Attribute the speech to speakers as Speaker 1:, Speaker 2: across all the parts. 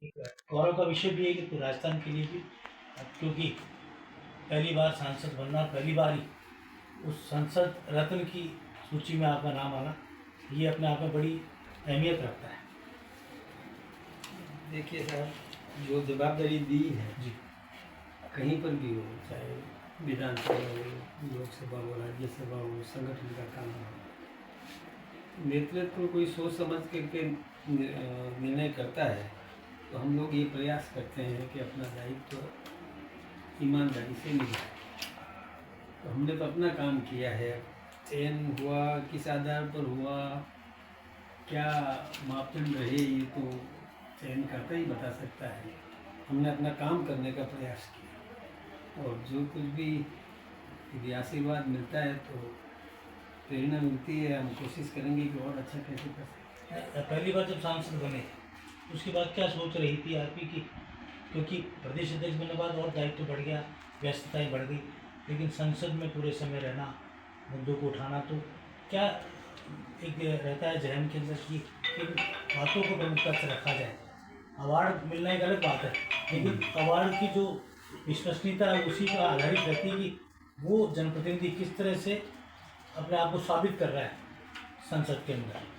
Speaker 1: गौरव का विषय भी है कि राजस्थान के लिए भी, क्योंकि पहली बार सांसद बनना, पहली बार ही उस संसद रत्न की सूची में आपका नाम आना, ये अपने आप में बड़ी अहमियत रखता है।
Speaker 2: देखिए साहब, जो जवाबदारी दी है
Speaker 1: जी।
Speaker 2: कहीं पर भी हो, चाहे विधानसभा हो, लोकसभा हो, राज्यसभा हो, संगठन का काम हो, नेतृत्व कोई सोच समझ करके निर्णय करता है, तो हम लोग ये प्रयास करते हैं कि अपना दायित्व ईमानदारी से निभाएं। तो हमने तो अपना काम किया है। चयन हुआ किस आधार पर हुआ, क्या मापदंड रहे, ये तो चयनकर्ता ही बता सकता है। हमने अपना काम करने का प्रयास किया, और जो कुछ भी यदि आशीर्वाद मिलता है तो प्रेरणा मिलती है। हम कोशिश करेंगे कि और अच्छा कैसे कर सकते।
Speaker 1: पहली बार जब सांसद बने उसके बाद क्या सोच रही थी आपकी कि, क्योंकि प्रदेश अध्यक्ष बनने के बाद और दायित्व बढ़ गया, व्यस्तताएं बढ़ गई, लेकिन संसद में पूरे समय रहना, मुद्दों को उठाना, तो क्या एक रहता है जहन के अंदर कि इन बातों को प्रमुखता से रखा जाए। अवार्ड मिलना एक अलग बात है, लेकिन अवार्ड की जो विश्वसनीयता है उसी पर आधारित रहती है कि वो जनप्रतिनिधि किस तरह से अपने आप को साबित कर रहा है संसद के अंदर।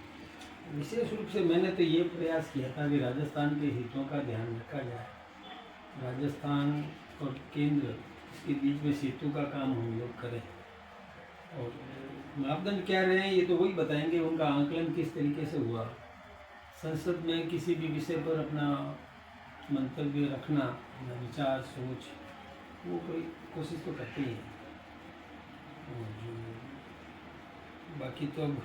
Speaker 2: विशेष रूप से मैंने तो ये प्रयास किया था कि राजस्थान के हितों का ध्यान रखा जाए। राजस्थान और केंद्र इसके बीच में सेतु का काम हम लोग करें, और मापदंड क्या रहे ये तो वही बताएंगे, उनका आंकलन किस तरीके से हुआ। संसद में किसी भी विषय पर अपना मंतव्य रखना, अपना विचार सोच, वो कोई कोशिश तो करते ही हैं। और बाकी तो अब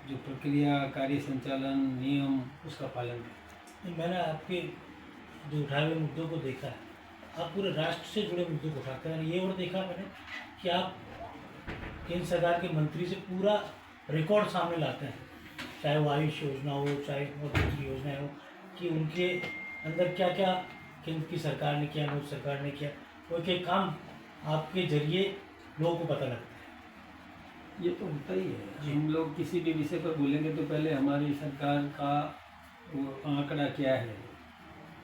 Speaker 2: जो प्रक्रिया, कार्य संचालन, नियम, उसका पालन करें।
Speaker 1: मैंने आपके जो उठाए हुए मुद्दों को देखा है, आप पूरे राष्ट्र से जुड़े मुद्दों को उठाते हैं। ये और देखा मैंने कि आप केंद्र सरकार के मंत्री से पूरा रिकॉर्ड सामने लाते हैं, चाहे वो आयुष योजना हो, चाहे और दूसरी योजनाएं हो, कि उनके अंदर क्या क्या केंद्र की सरकार ने किया, मोदी सरकार ने किया, वो एक काम आपके जरिए लोगों को पता लगता है।
Speaker 2: ये तो होता ही है। हम लोग किसी भी विषय पर बोलेंगे तो पहले हमारी सरकार का वो आंकड़ा क्या है,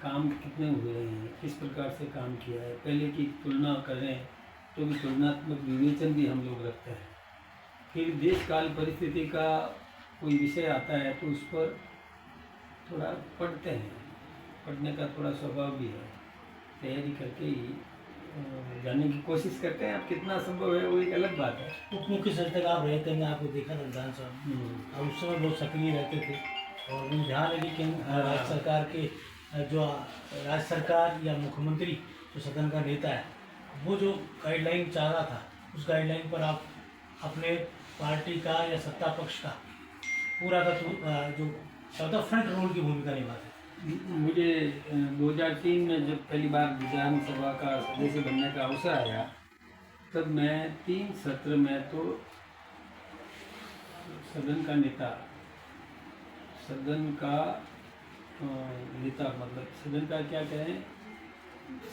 Speaker 2: काम कितने हुए हैं, किस प्रकार से काम किया है, पहले की तुलना करें तो भी तुलनात्मक विवेचन भी हम लोग रखते हैं। फिर देश काल परिस्थिति का कोई विषय आता है तो उस पर थोड़ा पढ़ते हैं, पढ़ने का थोड़ा स्वभाव भी है, तैयारी करके ही जानने की कोशिश करते हैं। अब कितना संभव है वो एक अलग बात है।
Speaker 1: उप मुख्य सचिव आप रहे थे, मैं आपको देखा था विधानसभा में, और उस समय बहुत सक्रिय रहते थे, और मुझे ध्यान है कि केंद्र राज्य सरकार के जो राज्य सरकार या मुख्यमंत्री जो सदन का नेता है, वो जो गाइडलाइन चाह रहा था, उस गाइडलाइन पर आप अपने पार्टी का या सत्ता पक्ष का पूरा का जो फ्रंट रोल की भूमिका निभाते।
Speaker 2: मुझे 2003 में जब पहली बार विधानसभा का सदस्य बनने का अवसर आया, तब मैं 3 सत्र में तो सदन का नेता, सदन का नेता मतलब सदन का क्या कहें,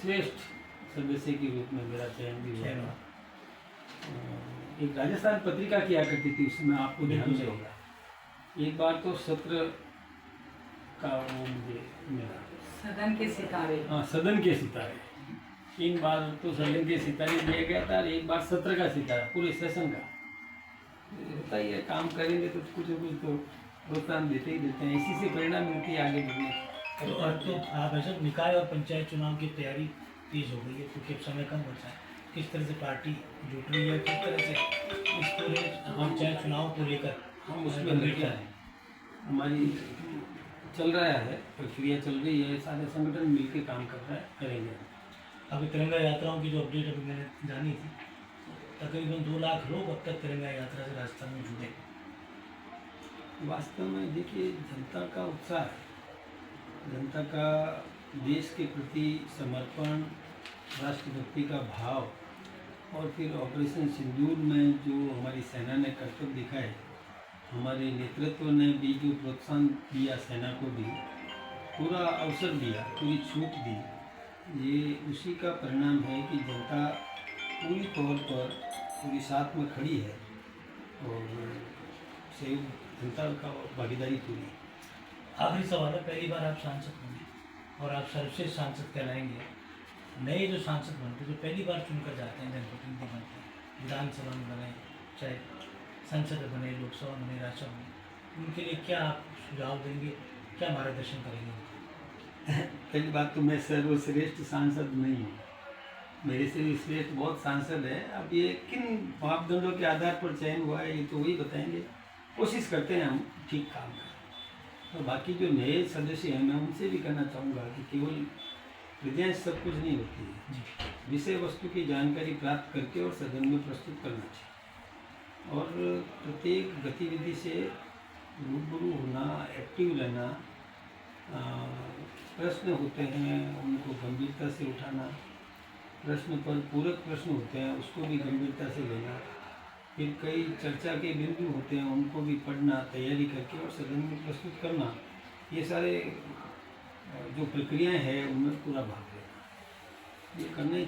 Speaker 2: श्रेष्ठ सदस्य के रूप में मेरा चयन भी हुआ। एक राजस्थान पत्रिका किया करती थी उसमें, आपको ध्यान से होगा। एक बार तो सत्र का वो मुझे मिला,
Speaker 3: सदन के सितारे।
Speaker 2: हाँ, सदन के सितारे। 3 बार तो सदन के सितारे दिया गया था, और एक बार सत्र का सितारा पूरे सेशन का। होता ही है, काम करेंगे तो कुछ न कुछ तो प्रोत्साहन देते ही देते हैं, इसी से प्रेरणा मिलती है आगे बढ़ने की।
Speaker 1: तो अब तो आप ऐसा निकाय और पंचायत चुनाव की तैयारी तेज हो गई है, क्योंकि अब समय कम बचा है। किस तरह से पार्टी जुट रही है, किस तरह से इस पूरे पंचायत चुनाव को लेकर
Speaker 2: हम उसमें लगे हैं, हमारी चल रहा है, प्रक्रिया चल रही है, सारे संगठन मिलकर काम कर रहा है, करेंगे।
Speaker 1: अभी तिरंगा यात्राओं की जो अपडेट अभी मैंने जानी थी, तकरीबन 2 लाख लोग अब तक तिरंगा यात्रा से राजस्थान में जुड़े।
Speaker 2: वास्तव में देखिए, जनता का उत्साह, जनता का देश के प्रति समर्पण, राष्ट्रभक्ति का भाव, और फिर ऑपरेशन सिंदूर में जो हमारी सेना ने कर्तव्य दिखाए, हमारे नेतृत्व ने भी जो प्रोत्साहन दिया, सेना को भी पूरा अवसर दिया, पूरी छूट दी, ये उसी का परिणाम है कि जनता पूरी तौर पर पूरी साथ में खड़ी है, और सहयोग जनता का भागीदारी पूरी।
Speaker 1: आखिरी सवाल है, पहली बार आप सांसद बने, और आप सर्वश्रेष्ठ सांसद कहलाएंगे। नए जो सांसद बनते हैं, जो पहली बार चुनकर जाते हैं, जनप्रतिनिधि बनते हैं, विधानसभा में बने, चाहे संसद में बने, लोकसभा में बने, राज्यसभा में, उनके लिए क्या आप सुझाव देंगे, क्या मार्गदर्शन करेंगे उनको?
Speaker 3: पहली बात तो मैं सर्वश्रेष्ठ सांसद नहीं हूँ, मेरे से भी श्रेष्ठ बहुत सांसद है। अब ये किन मापदंडों के आधार पर चयन हुआ है ये तो वही बताएंगे। कोशिश करते हैं हम ठीक काम करें। तो बाकी जो नए सदस्य हैं मैं उनसे भी कहना चाहूँगा कि केवल विधेयक सब कुछ नहीं होती है,
Speaker 1: जी,
Speaker 3: विषय वस्तु की जानकारी प्राप्त करके और सदन में प्रस्तुत करना चाहिए और प्रत्येक गतिविधि से रूबरू होना, एक्टिव रहना, प्रश्न होते हैं उनको गंभीरता से उठाना, प्रश्न पर पूरक प्रश्न होते हैं उसको भी गंभीरता से लेना, फिर कई चर्चा के बिंदु होते हैं उनको भी पढ़ना, तैयारी करके और सदन में प्रस्तुत करना, ये सारे जो प्रक्रियाएं हैं उनमें पूरा भाग लेना, ये करने